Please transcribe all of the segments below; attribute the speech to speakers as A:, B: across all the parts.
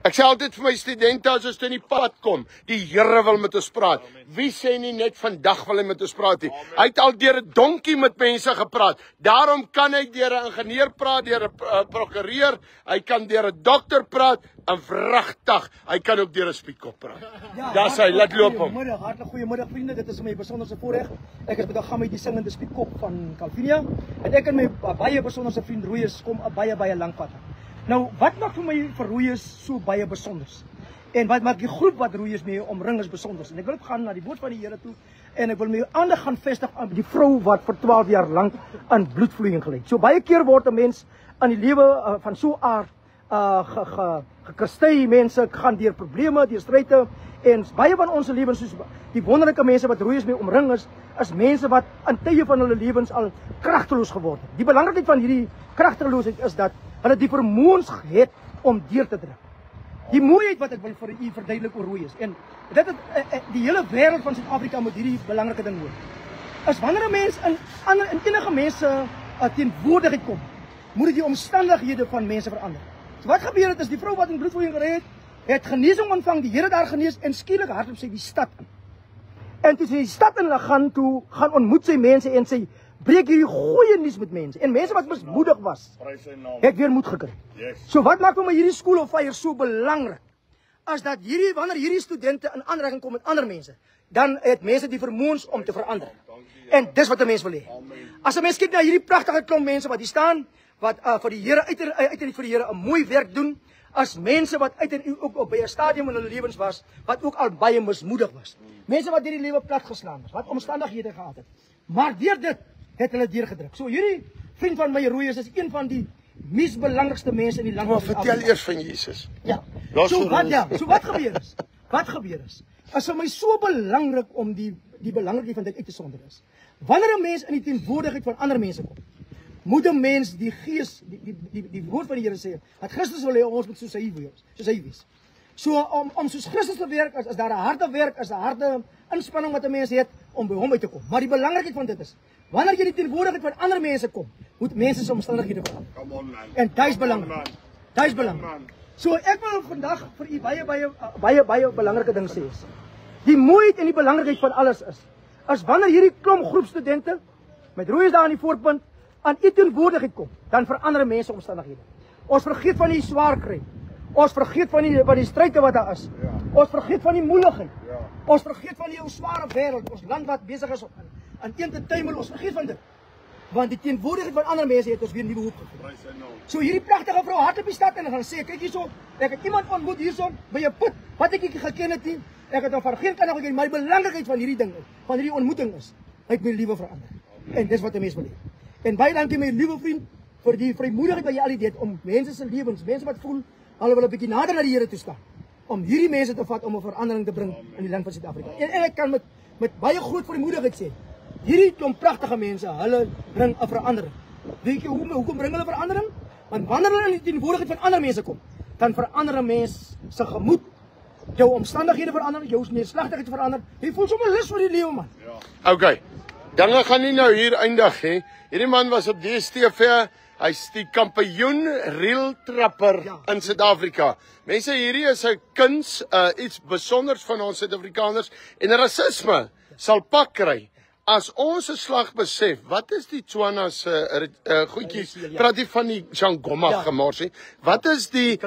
A: Ek sê altyd vir my studente as ons in die pad kom, die Here wil met ons praat. Wie sê nie net vandag wil hy met ons praat nie? Hy het al deur 'n donkie met mense gepraat. Daarom kan hy deur 'n ingenieur praat, deur 'n prokureur, hy kan deur 'n dokter praat, en vragtig, hy kan ook deur 'n spietkop praat.
B: Ja,
A: Daar sê hy, laat loop hom.
B: Goeiemiddag, hartlik goeiemiddag vriende. Dit is my besonderse voorreg. Ek is met Agami die singende spietkop van Calvinia en ek en my baie besonderse vriend Rooyes kom 'n baie lank pad. Nou, wat maak vir my vir Rooyes so baie besonders? En wat maak die groep wat Rooyes mee omring is besonders? En ek wil gaan na die woord van die Here toe en ek wil my aandag gaan vestig aan die vrou wat vir 12 jaar lank aan bloedvloeiing gely het. So baie keer word 'n mens aan die lewe van so 'n aard gekastei, mense gaan deur probleme, deur stryde en baie van ons lewens soos die wonderlike mense wat Rooyes mee omring is mense wat aan tye van hulle lewens al kragteloos geword het. Die belangrikheid van hierdie kragteloosheid is dat hulle die vermoëns het om deur te druk. Die mooiheid wat ek wil vir u verduidelik oor Rooyes en dit het die hele wêreld van Suid-Afrika moet hierdie belangrike ding hoor. As wanneer 'n mens in enige mense teenwoordigheid kom, moet dit die omstandighede van mense verander. So wat gebeur het is die vrou wat in bloedvloeiing gery het genesing ontvang, die Here daar genees en skielik hardloop sy die stad in. En toe sy die stad in gaan ontmoet sy mense en sy breek hierdie goeie nuus met mense. En mense wat mismoedig was, het weer moed gekry. Yes. So wat maak vir my hierdie School of Fire so belangrik? As dat wanneer hierdie studente in aanraking kom met ander mense, dan het mense die vermoëns om te verander. En dis wat 'n mens wil hê. As 'n mens kyk na hierdie pragtige klomp mense wat hier staan, wat vir die Here uit vir die Here 'n mooi werk doen, as mense wat ook by 'n stadium in hulle lewens was, wat ook al baie mismoedig was. Mense wat hierdie lewe plat geslaan is, wat omstandighede gehad het. Maar deur dit het hulle deurgedruk. So hierdie vriend van my Rooyes is een van die mees belangrikste mense in die land.
A: Maar vertel eers van Jesus.
B: Ja. So wat gebeur is? Wat gebeur is? Is vir my so belangrik om die belangrikheid van dit uit te sonder is. Wanneer 'n mens in die teenwoordigheid van ander mense kom, moet 'n mens die gees, die woord van die Here sê, dat Christus wil hê ons moet soos hy wees. So om soos Christus te werk, as daar 'n harde werk, as 'n harde inspanning wat 'n mens het om by hom uit te kom. Maar die belangrikheid van dit is, wanneer jy die teenwoordigheid van ander mense kom, moet mense se omstandighede verander. Come on man. En dit is belangrik. Dit is belangrik. So ek wil vandag vir u baie belangrike ding sê. Die mooiheid en die belangrikheid van alles is wanneer hierdie klomp groep studente met Rooyes daar aan die voorpunt aan u teenwoordigheid kom, dan verander mense omstandighede. Ons vergeet van die swaar kry. Ons vergeet van die stryde wat daar is. Ja. Ons vergeet van die moeilikheid. Ja. Ons vergeet van die sware wêreld, ons land wat besig is aan een te tuimel, ons vergeet van dit. Want die teenwoordigheid van ander mense het ons weer nuwe hoop gegee. So hierdie pragtige vrou hardloop die stad in en gaan sê, kyk hierso, ek het iemand ontmoet hierso by 'n put wat ek geken het nie. Ek het hom van geen kant af gekry, maar die belangrikheid van hierdie ding, van hierdie ontmoeting is, hy het my lewe verander. En dis wat 'n mens wil hê. En baie dankie my liewe vriend vir die vrymoedigheid wat jy al het om mense se lewens, mense wat voel hulle wil 'n bietjie nader na die Here toe staan, om hierdie mense te vat om 'n verandering te bring in die land van Suid-Afrika. En ek kan met baie groot vrymoedigheid sê, hierdie klomp pragtige mense, hulle bring 'n verandering. Weet jy hoekom bring hulle verandering? Want wanneer hulle in die teenwoordigheid van ander mense kom, dan verander 'n mens se gemoed, jou omstandighede verander, jou neerslagtigheid verander. Jy voel sommer lus vir die lewe man.
A: Ja. Okay. Dinge gaan nie nou hier eindig hè. Hierdie man was op DStv. Hy's die kampioen reeltrapper in Suid-Afrika. Mense, hierdie is 'n kuns, iets besonders van ons Suid-Afrikaners en rasisme sal pak kry. As ons 'n slag besef, wat is die Tswana se goedjies? Praat jy van die Jangoma gemorsie? Wat is die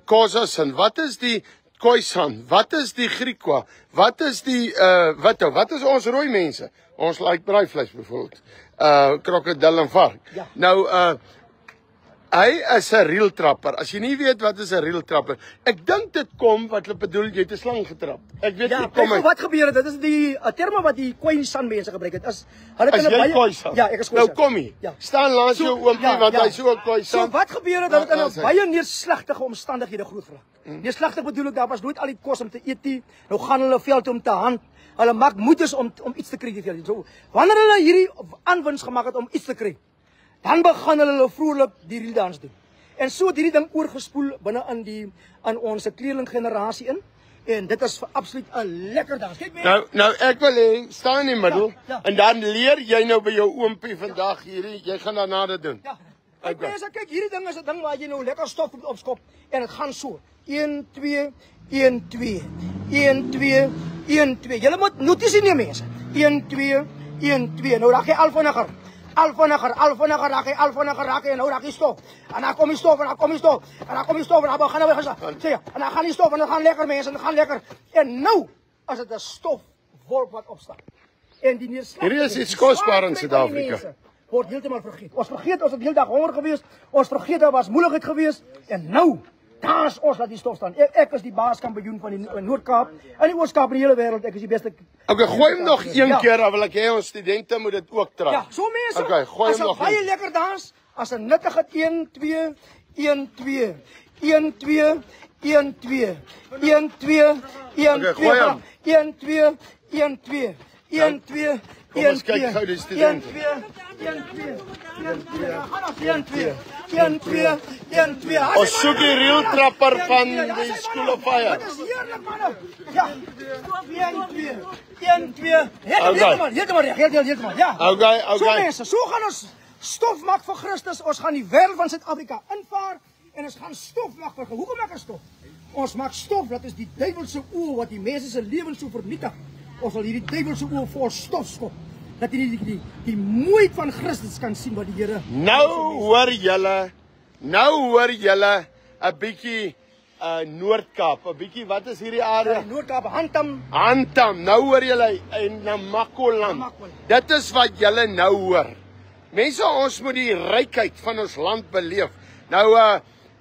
A: Khoisan? Wat is die Khoisan? Wat is die Griekwa? Wat is die wat is ons rooi mense? Ons like braaivleis byvoorbeeld. Krokodil en vark. Ja. Nou hy is 'n reeltrapper. As jy nie weet wat is 'n reeltrapper, ek dink dit kom wat hulle bedoel jy het 'n slang getrap. Ek weet nie kom
B: wat gebeur het. Dit is die terme wat die Khoisan mense gebruik het. Hulle
A: kan baie Khoisan.
B: Ja, ek is Khoisan.
A: Nou kom jy. Ja. Staan langs jou oompie want hy so 'n Khoisan.
B: So wat gebeur het dat hulle in baie neerslagtige omstandighede groot geraak. Neerslagtig bedoel ek daar was nooit al die kos om te eet nie. Nou gaan hulle veld om te hand. Hulle maak moeite om iets te kry. So wanneer hulle hierdie aanwins gemaak het om iets te kry, dan begin hulle vrolik die reeldans doen. En so het hierdie ding oorgespoel binne in ons kleerling generasie in. En dit is absoluut 'n lekker dans. Kyk mense.
A: Nou ek wil hê staan in die middel en dan leer jy nou by jou oompie vandag hierdie, jy gaan daarna dit doen.
B: Ja. Kyk mense, kyk hierdie ding is 'n ding waar jy nou lekker stof opskop en dit gaan so. 1 2 1 2 1 2 1 2. Julle moet notisie neem mense. 1 2 1 2. Nou raak jy al vinniger. Al vinniger raak hy, al vinniger raak hy en nou raak hy stop. En dan kom hy stop en dan kom hy stop. En dan kom hy stop en dan begin hy weer gesê. Sê jy, en dan gaan hy stop en dan gaan lekker mense en dan gaan lekker. En nou as dit 'n stofwolk wat opstaan. En die neerslag.
A: Hierdie is iets kosbaar in Suid-Afrika.
B: Word heeltemal vergeet. Ons vergeet ons het die hele dag honger gewees. Ons vergeet daar was moeilikheid gewees en nou daar's ons laat die stof staan. Ek is die baaskampioen van die Noord-Kaap en die Oos-Kaap in die hele wêreld. Ek is die beste.
A: Okay, gooi hom nog een keer, dan wil ek hê ons studente moet dit ook trek.
B: Ja, so mense.
A: Okay, gooi hom nog.
B: As 'n baie lekker dans, as 'n nuttige 1 2 1 2 1 2 1 2 1 2 1 2 1 2 1 2 1 2 1 2.
A: Kom ons kyk gou die studente.
B: 1 2 1 2 gaan ons 1 2 1 2 1 2.
A: Ons soek die real trapper van die School of Fire.
B: Dit is heerlik manne. Ja. 1 2 1 2. Heeltemal reg. Ja.
A: Okay.
B: So mense, so gaan ons stof maak vir Christus. Ons gaan die wêreld van Suid-Afrika invaar en ons gaan stof maak vir. Hoekom maak ons stof? Ons maak stof, dat is die duiwelse oë wat die mense se lewens so vernietig. Ons wil hierdie duiwelse oë voor stof skop. Dat jy die mooiheid van Christus kan sien wat die Here.
A: Nou hoor julle 'n bietjie Noord-Kaap, 'n bietjie wat is hierdie area?
B: Noord-Kaap, Hantam.
A: Nou hoor julle in Namakoland. Dit is wat julle nou hoor. Mense, ons moet die rykheid van ons land beleef. Nou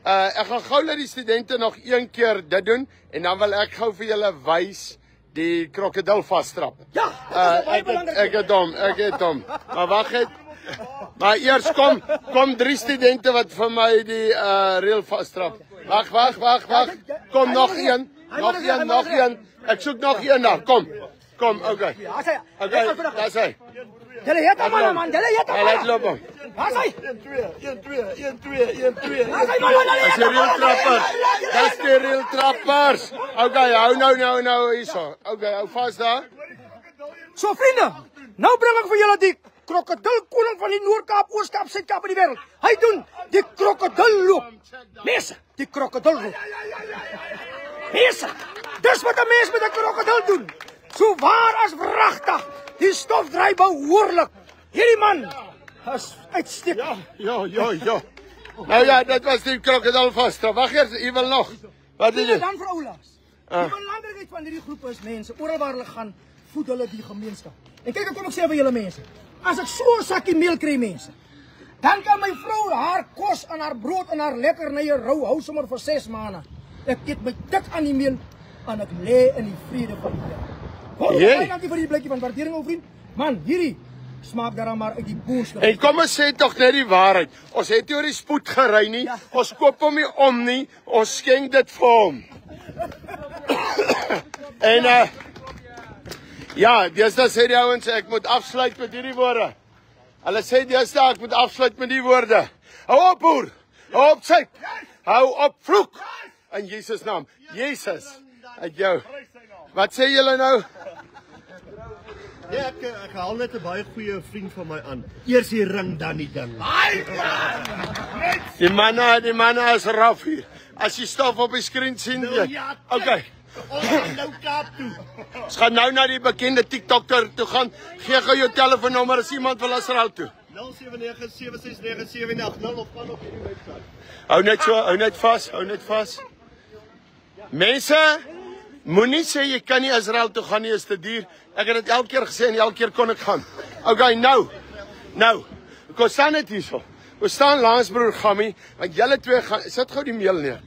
A: ek gaan gou laat die studente nog een keer dit doen en dan wil ek gou vir julle wys die krokodil vasstrap.
B: Ja,
A: ek het hom. Maar wag net. Maar eers kom 3 studente wat vir my die reël vasstrap. Wag. Kom nog een. Ek soek nog een daar. Kom, okay. Daar's hy.
B: Julle het hom man,
A: Laat loop hom.
B: Daar's hy.
A: 1 2. Dis die reël trappers. Dis die reël trappers. Okay, hou nou hierso. Okay, hou vas daar.
B: So vriende, nou bring ek vir julle die krokodilkoning van die Noord-Kaap, Oos-Kaap, Suid-Kaap in die wêreld. Hy doen die krokodilloop. Mense, die krokodilloop. Mense, dis wat 'n mens met 'n krokodil doen. So waar as wragtig. Die stof dry behoorlik. Hierdie man is uitstekend.
A: Ja. Nou ja, dit was die krokodil vasstrap. Wag eers, jy wil nog. Wat is dit?
B: Dan vir Oulaas. Die belangrikheid van hierdie groep is mense, oral waar hulle gaan, voed hulle die gemeenskap. En kyk, kom ek sê vir julle mense. As ek so 'n sakkie meel kry mense, dan kan my vrou haar kos en haar brood en haar lekkernye hou sommer vir 6 maande. Ek eet my dik aan die meel en ek lê in die vrede van die Here. Baie dankie vir die blikkie van waardering ou vriend. Man, hierdie smaak daar maar uit die boonste.
A: En kom ons sê tog net die waarheid. Ons het nie oor die spoed gery nie. Ja. Ons koop hom nie om nie. Ons skenk dit vir hom. En ja, deesdae sê die ouens ek moet afsluit met hierdie woorde. Hulle sê deesdae ek moet afsluit met die woorde. Hou op boer. Hou op syk. Hou op vloek. In Jesus naam. Jesus uit jou. Wat sê julle nou?
C: Ja, ek haal net 'n baie goeie vriend van my aan. Eers die ring, dan die ding.
A: Die manne is raf hier. As jy stof op die skerm sien, okay.
C: Ons gaan nou Kaap toe.
A: Ons gaan nou na die bekende TikToker toe gaan. Gee gou jou telefoonnommer as iemand wil Israel toe.
C: 0797697880 of gaan op hierdie webwerf.
A: Hou net vas. Mense, moenie sê jy kan nie Israel toe gaan nie, is te duur. Ek het dit elke keer gesê en elke keer kon ek gaan. Okay, nou. Kom staan net hierso. Ons staan langs broer Gammy, want julle twee gaan sit gou die meel neer.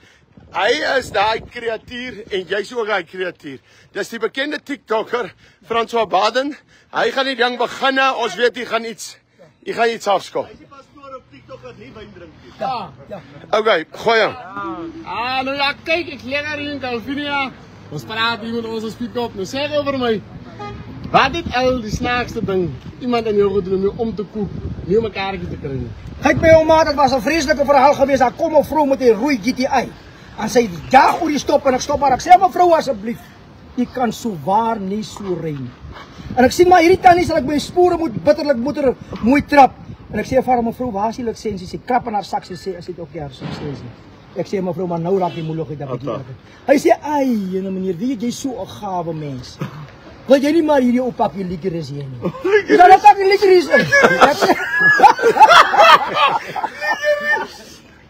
A: Hy is daai kreatuur en jy's ook daai kreatuur. Dis die bekende TikToker, François Baden. Hy gaan die ding begin. Ons weet hy gaan iets afskop.
C: Hy is die pastoor op TikTok wat nie wyn drink nie.
B: Ja.
A: Okay, gooi hom.
D: Nou ja, kyk, ek lê daar in Calvinia. Ons praat hier met ons speak op. Nou sê oor my. Wat dit al die snaakste ding iemand in jou gedoen om te koop, nie om mekaar te kry nie.
B: Kyk by jou maat, dit was 'n vreeslike verhaal geweest. Daar kom 'n vrou met 'n rooi GTI. En sy jaag oor die stop en ek stop maar. Ek sê mevrou asseblief, u kan so waar nie so ry nie. En ek sien maar hierdie tannie sal ek my spore moet bitterlik mooi trap. En ek sê vir haar mevrou, waar is die lisensie? Sy krap in haar sak, sy sê as dit ook hier lisensie. Ek sê mevrou, maar nou raak die moeilikheid 'n bietjie erger. Hy sê, "Ai, jene meneer, weet jy so 'n gawe mens. Wil jy nie maar hierdie op pakkie licorice hê nie?" Jy dan pak die licorice in.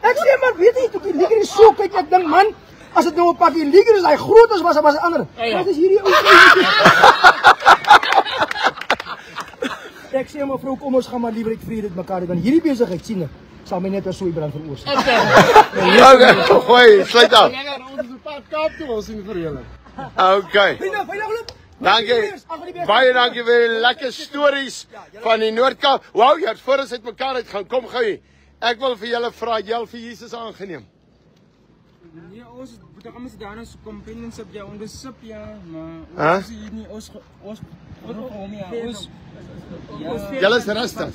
B: Ek sê, "Maar weet jy, toe die licorice so kyk, ek dink man, as dit nou 'n pakkie licorice hy groot is, was 'n ander. Wat is hierdie ou?" Ek sê, "Mevrou, kom ons gaan maar liewer uit vrede met mekaar, want hierdie besigheid sien ek sal my net 'n soeibrand veroorsaak."
A: Okay, gooi, sluit af.
D: Lekker, ons is op pad Kaap toe, ons sien vir julle.
A: Okay.
B: Veilig loop.
A: Dankie. Baie dankie vir die lekker stories van die Noord-Kaap. Wow, jy het voor ons uitmekaar uit gaan. Kom gou hier. Ek wil vir julle vra, jy al vir Jesus aangeneem?
E: Nee, ons moet almal se daarna so companionship ja, ondersip ja,
A: Huh?
E: maar ons hier nie ons hom ja, ons
A: Julle is Rastas.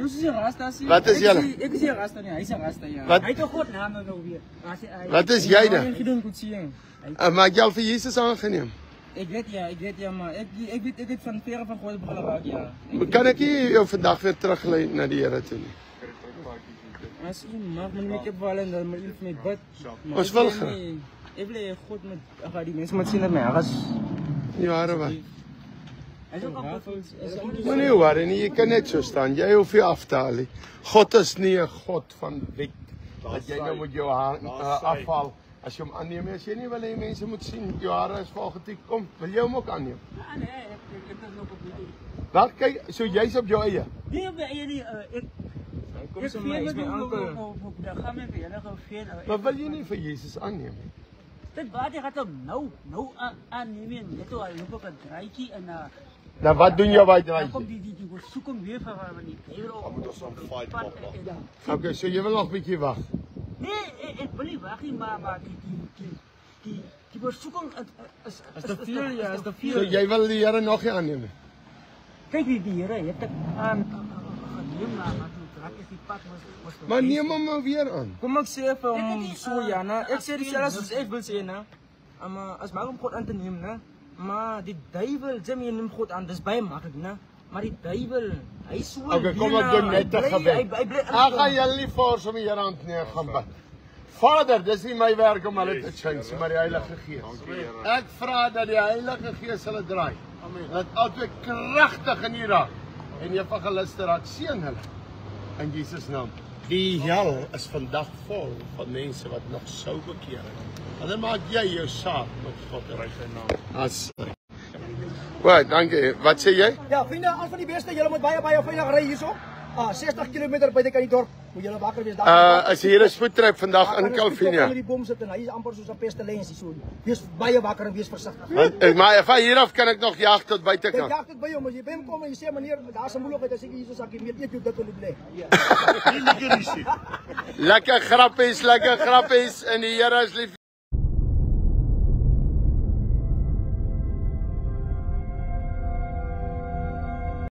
E: ons is Rastas.
A: Wat is julle?
E: Ek is nie Rasta nie, hy is Rasta ja.
A: Wat?
E: Hy het 'n groot naam nou weer.
A: Wat is jy dan?
E: Ek doen goed sien.
A: Maar jy al vir Jesus aangeneem?
E: Ek weet ja, maar ek weet ek het van verre van God begin raak ja.
A: Kan ek nie jou vandag weer teruglei na die Here toe nie?
E: As u mag met ek val en dan moet u vir my bid.
A: Ons wil gaan.
E: Ek wil God met die mense moet sien dat my haras.
A: Ja, wat?
E: Hy is ook op
A: Moenie worry nie, jy kan net so staan. Jy hoef nie af te haal nie. God is nie 'n God van wet dat jy nou moet jou afhaal as jy hom aanneem. As jy nie wil hê mense moet sien jou hare is vol getik, kom, wil jy hom ook aanneem?
E: Nee, ek is nog op die.
A: Wat kyk, so jy's op jou eie.
E: Nee, op die eie nie ek kom so my onkel.
F: Dan gaan we weer nog veel.
A: Maar wil jy nie vir Jesus aanneem nie?
F: Dit baie gaat hom nou aanneem net al loop op 'n draaitjie en
A: Nou wat doen jy by
F: dan
A: daai?
F: kom die soek hom weer van die Bybel
C: Moet ons aan fight pap.
A: Okay, so jy wil nog 'n bietjie wag.
F: Nee, ek wil nie wag nie, maar die versoeking is
E: te veel ja, is te veel.
A: So jy wil die Here nog nie aanneem nie.
F: kyk die Here het ek aan geneem maar toe trek is die pad mos
A: Maar neem hom maar weer aan.
E: Kom ek sê vir hom so ja, nou ek sê dieselfde soos ek wil sê nou. Maar as maar om God aan te neem, né? Maar die duiwel, jy neem God aan, dis baie maklik, né? Maar die duiwel, hy so.
A: Okay, kom ek doen net 'n gebed. Ek gaan julle nie force om die Here aan te neem gaan bid. Vader, dis nie my werk om hulle te change, maar die Heilige Gees. Ek vra dat die Heilige Gees hulle draai. Amen. Dat altyd kragtig in U raak en evangeliste raak, seën hulle in Jesus naam. Die hel is vandag vol van mense wat nog sou bekeer het. En dan maak jy jou saak met God in sy naam. As Wat, dankie. Wat sê jy?
B: Ja, vriende, al van die beste, julle moet baie veilig ry hierso. 60 km buitekant die dorp. Moet julle wakker wees daar.
A: As hier 'n spoedtrip vandag in Kalvinia.
B: Die bom sit en hy is amper soos 'n pestilensie so. Wees baie wakker en wees versigtig.
A: Maar van hier af kan ek nog jag tot
B: Ek
A: buitekant.
B: dag dit by hom as jy by hom kom en jy sê meneer, daar's 'n moeilikheid as ek hier so sakkie meer eet jou dit wil bly.
A: Lekker grappies in die Here is lief.